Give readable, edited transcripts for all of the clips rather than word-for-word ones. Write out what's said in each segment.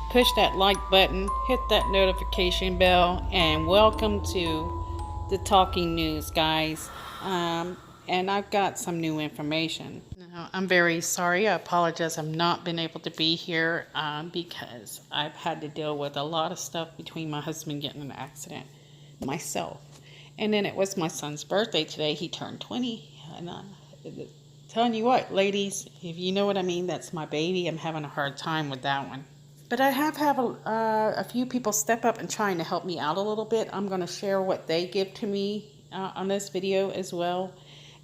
push that like button, hit that notification bell, and welcome to the Talking News, guys. And I've got some new information. Now, I'm very sorry. I apologize. I've not been able to be here because I've had to deal with a lot of stuff between my husband getting in an accident, myself. And then it was my son's birthday today. He turned 20. And telling you what, ladies, if you know what I mean, that's my baby. I'm having a hard time with that one. But I have a few people step up and trying to help me out a little bit. I'm going to share what they give to me on this video as well.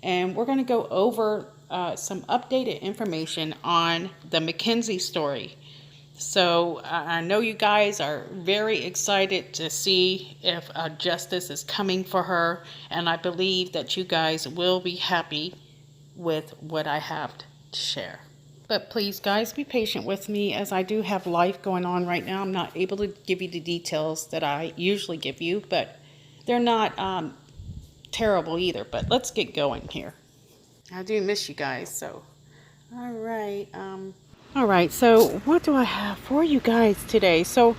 And we're going to go over some updated information on the Mackenzie story. So I know you guys are very excited to see if justice is coming for her. And I believe that you guys will be happy with what I have to share. But please, guys, be patient with me as I do have life going on right now. I'm not able to give you the details that I usually give you, but they're not terrible either. But let's get going here. I do miss you guys, so all right, so what do I have for you guys today? So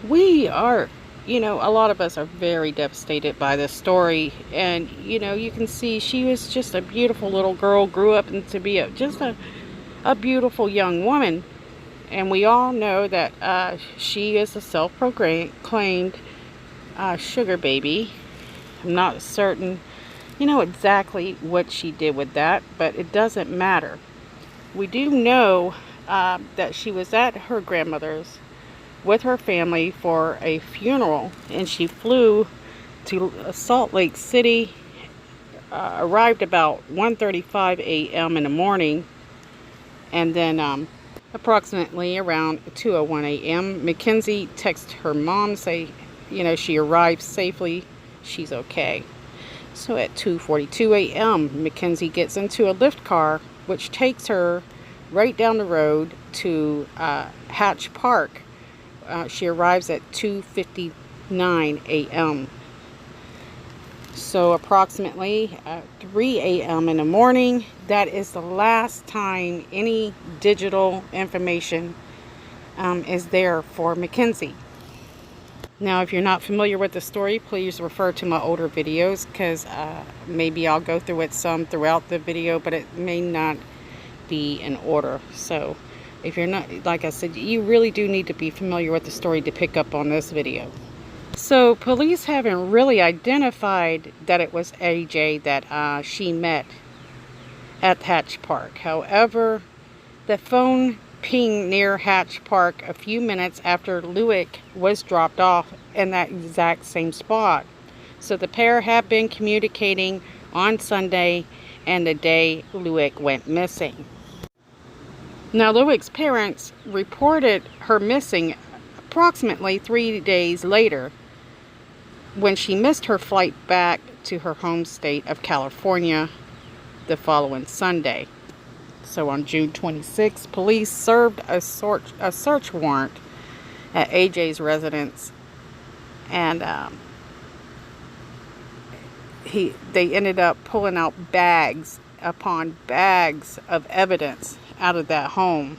we are, a lot of us are very devastated by this story. And, you can see she was just a beautiful little girl, grew up into be just a beautiful young woman. And we all know that she is a self-proclaimed sugar baby. I'm not certain, exactly what she did with that, but it doesn't matter. We do know that she was at her grandmother's with her family for a funeral, and she flew to Salt Lake City, arrived about 1:35 a.m. in the morning, and then approximately around 2:01 a.m. Mackenzie texted her mom, say, she arrived safely, she's okay. So at 2:42 a.m. Mackenzie gets into a Lyft car, which takes her right down the road to Hatch Park. She arrives at 2:59 a.m. So approximately 3 a.m. in the morning, that is the last time any digital information is there for Mackenzie. Now, if you're not familiar with the story, please refer to my older videos, because maybe I'll go through it some throughout the video, but it may not be in order. So if you're not, like I said, you really do need to be familiar with the story to pick up on this video. So police haven't really identified that it was AJ that she met at Hatch Park. However, the phone pinged near Hatch Park a few minutes after Lewick was dropped off in that exact same spot. So the pair have been communicating on Sunday and the day Lewick went missing. Now, Lewick's parents reported her missing approximately 3 days later, when she missed her flight back to her home state of California the following Sunday. So on June 26, police served a search warrant at AJ's residence, and they ended up pulling out bags upon bags of evidence out of that home,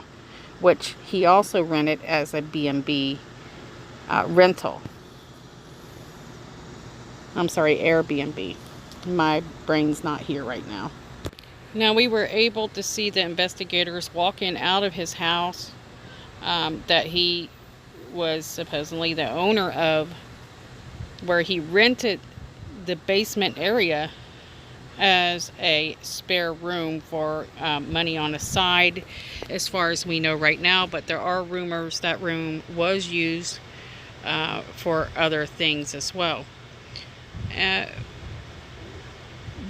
which he also rented as a B&B rental. I'm sorry, Airbnb. My brain's not here right now. Now, we were able to see the investigators walking out of his house that he was supposedly the owner of, where he rented the basement area as a spare room for money on the side, as far as we know right now. But there are rumors that room was used for other things as well.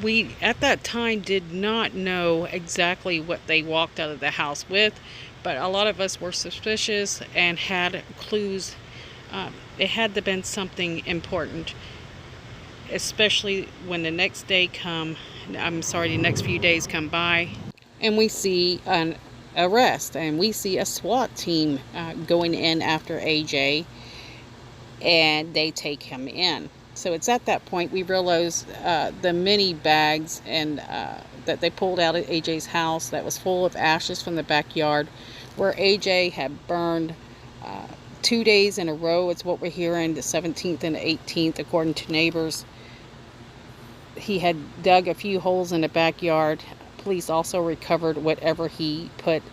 We at that time did not know exactly what they walked out of the house with, but a lot of us were suspicious and had clues. It had to have been something important, especially when the next few days come by and we see an arrest, and we see a SWAT team going in after AJ, and they take him in. So it's at that point we realize the many bags and that they pulled out at AJ's house that was full of ashes from the backyard, where AJ had burned 2 days in a row. It's what we're hearing, the 17th and the 18th, according to neighbors. He had dug a few holes in the backyard. Police also recovered whatever he put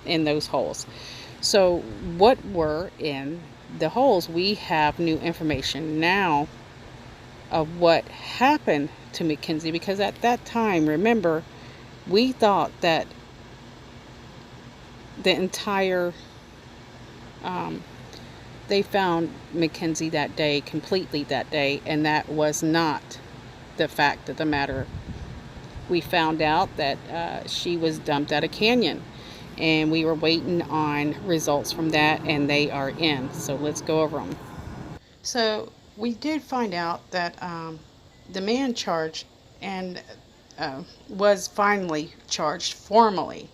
in those holes. So what were in the holes? We have new information now of what happened to Mackenzie, because at that time, remember, we thought that the entire they found Mackenzie that day, completely that day, and that was not the fact of the matter. We found out that she was dumped at a canyon, and we were waiting on results from that, and they are in. So let's go over them. So we did find out that the man charged and was finally charged formally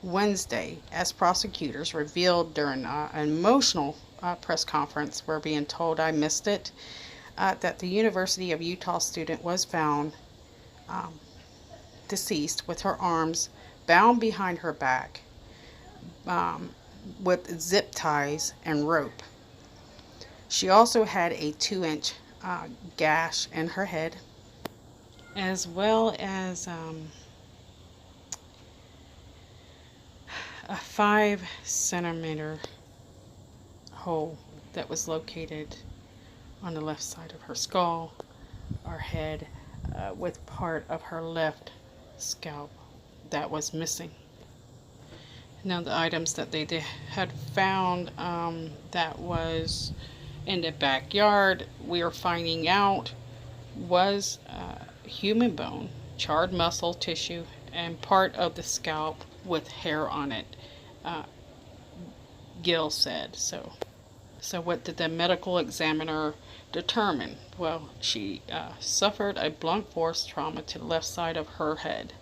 Wednesday, as prosecutors revealed during an emotional press conference. We're being told, I missed it, that the University of Utah student was found deceased with her arms bound behind her back with zip ties and rope. She also had a 2-inch gash in her head, as well as a 5-centimeter hole that was located on the left side of her skull or head, with part of her left scalp that was missing. Now, the items that they had found that was in the backyard, we are finding out, was human bone, charred muscle tissue, and part of the scalp with hair on it, Gill said. So what did the medical examiner determine? Well, she suffered a blunt force trauma to the left side of her head,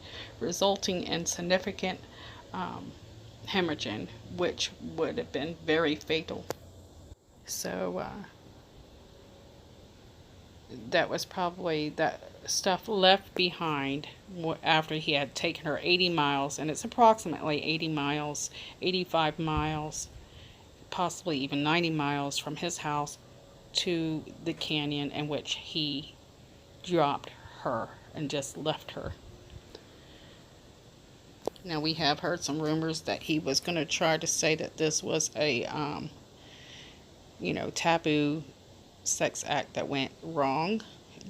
resulting in significant hemorrhaging, which would have been very fatal. So that was probably that stuff left behind after he had taken her 80 miles, and it's approximately 80 miles, 85 miles, possibly even 90 miles from his house to the canyon in which he dropped her and just left her. Now, we have heard some rumors that he was going to try to say that this was a taboo sex act that went wrong,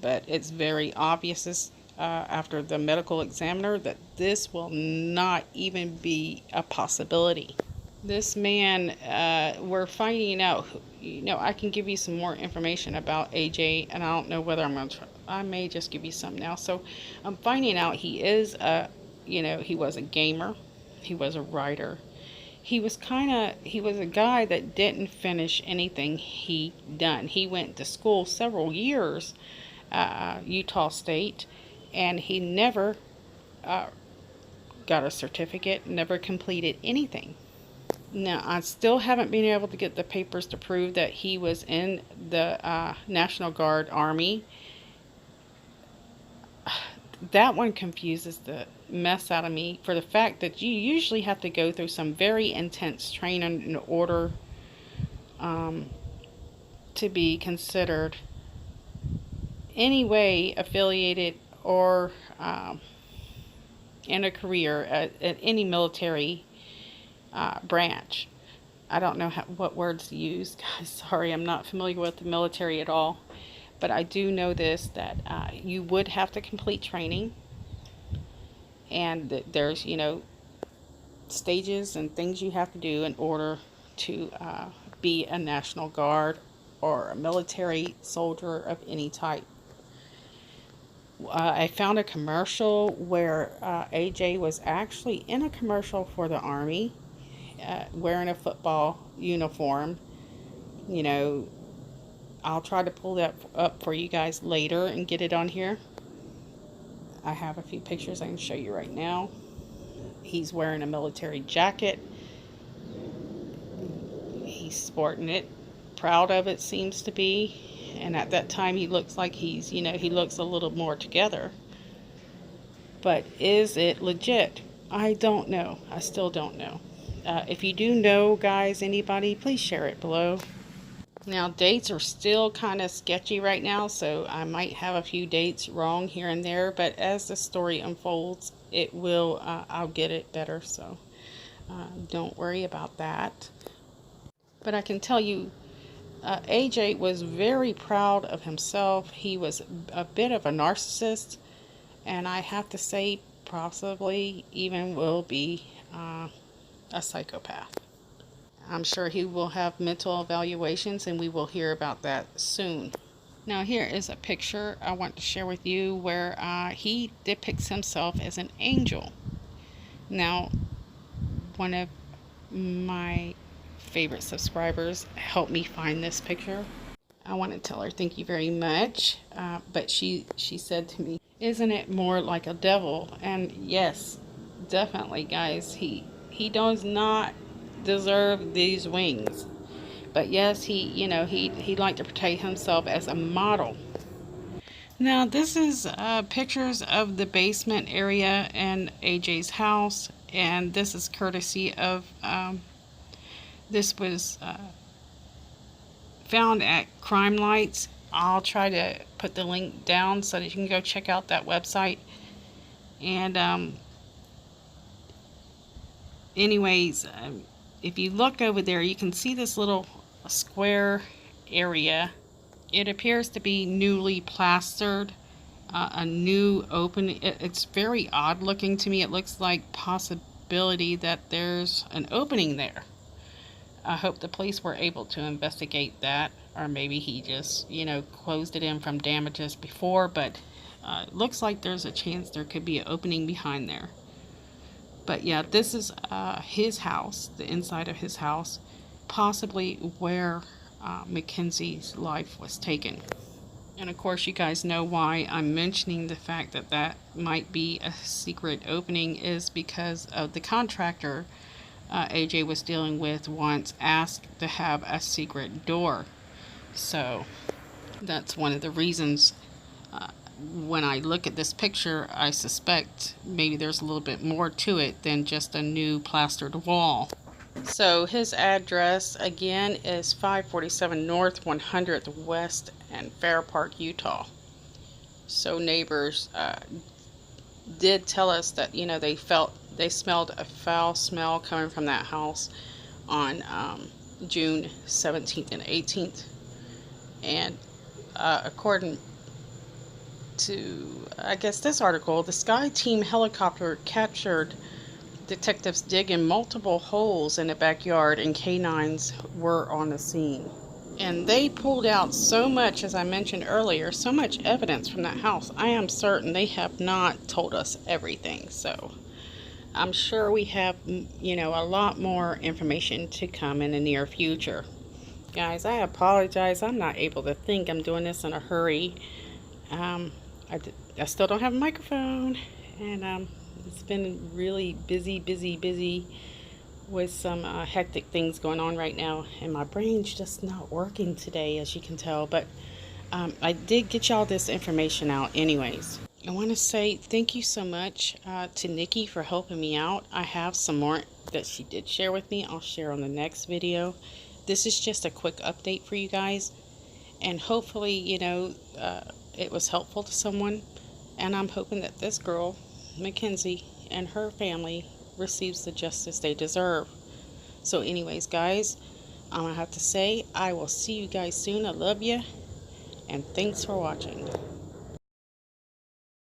but it's very obvious after the medical examiner that this will not even be a possibility. This man, we're finding out, I can give you some more information about AJ, and I don't know whether I may just give you some now. So I'm finding out he is he was a gamer, he was a writer. He was a guy that didn't finish anything he done. He went to school several years, Utah State, and he never got a certificate, never completed anything. Now, I still haven't been able to get the papers to prove that he was in the National Guard Army. That one confuses the mess out of me, for the fact that you usually have to go through some very intense training in order to be considered any way affiliated or in a career at any military branch. I don't know what words to use, guys. Sorry, I'm not familiar with the military at all. But I do know this, that you would have to complete training. And that there's, stages and things you have to do in order to be a National Guard or a military soldier of any type. I found a commercial where AJ was actually in a commercial for the Army, wearing a football uniform. I'll try to pull that up for you guys later and get it on here. I have a few pictures I can show you right now. He's wearing a military jacket. He's sporting it. Proud of it, seems to be. And at that time, he looks like he looks a little more together. But is it legit? I don't know. I still don't know. If you do know, guys, anybody, please share it below. Now, dates are still kind of sketchy right now, so I might have a few dates wrong here and there, but as the story unfolds, it will, I'll get it better, so don't worry about that. But I can tell you, AJ was very proud of himself. He was a bit of a narcissist, and I have to say, possibly even will be a psychopath. I'm sure he will have mental evaluations, and we will hear about that soon. Now, here is a picture I want to share with you where he depicts himself as an angel. Now, one of my favorite subscribers helped me find this picture. I want to tell her thank you very much, but she said to me, "Isn't it more like a devil?" And yes, definitely, guys, he does not deserve these wings. But yes, he liked to portray himself as a model. Now, this is pictures of the basement area in AJ's house, and this is courtesy of this was found at Crime Lights. I'll try to put the link down so that you can go check out that website. And anyways, if you look over there, you can see this little square area. It appears to be newly plastered, a new opening. It's very odd looking to me. It looks like possibility that there's an opening there. I hope the police were able to investigate that, or maybe he just, closed it in from damages before, but it looks like there's a chance there could be an opening behind there. But yeah, this is his house, the inside of his house, possibly where Mackenzie's life was taken. And of course, you guys know why I'm mentioning the fact that that might be a secret opening is because of the contractor AJ was dealing with once asked to have a secret door. So that's one of the reasons when I look at this picture, I suspect maybe there's a little bit more to it than just a new plastered wall. So his address again is 547 North 100th West in Fair Park, Utah. So neighbors did tell us that they smelled a foul smell coming from that house on June 17th and 18th. And according to, I guess, this article, the Sky Team helicopter captured detectives digging multiple holes in the backyard, and canines were on the scene. And they pulled out so much, as I mentioned earlier, so much evidence from that house. I am certain they have not told us everything. So I'm sure we have, a lot more information to come in the near future. Guys, I apologize. I'm not able to think. I'm doing this in a hurry. I still don't have a microphone, and it's been really busy with some hectic things going on right now, and my brain's just not working today, as you can tell. But I did get y'all this information out anyways. I want to say thank you so much to Nikki for helping me out. I have some more that she did share with me. I'll share on the next video. This is just a quick update for you guys, and hopefully, it was helpful to someone. And I'm hoping that this girl, Mackenzie, and her family receives the justice they deserve. So anyways, guys, I'm gonna have to say I will see you guys soon. I love you, and thanks for watching.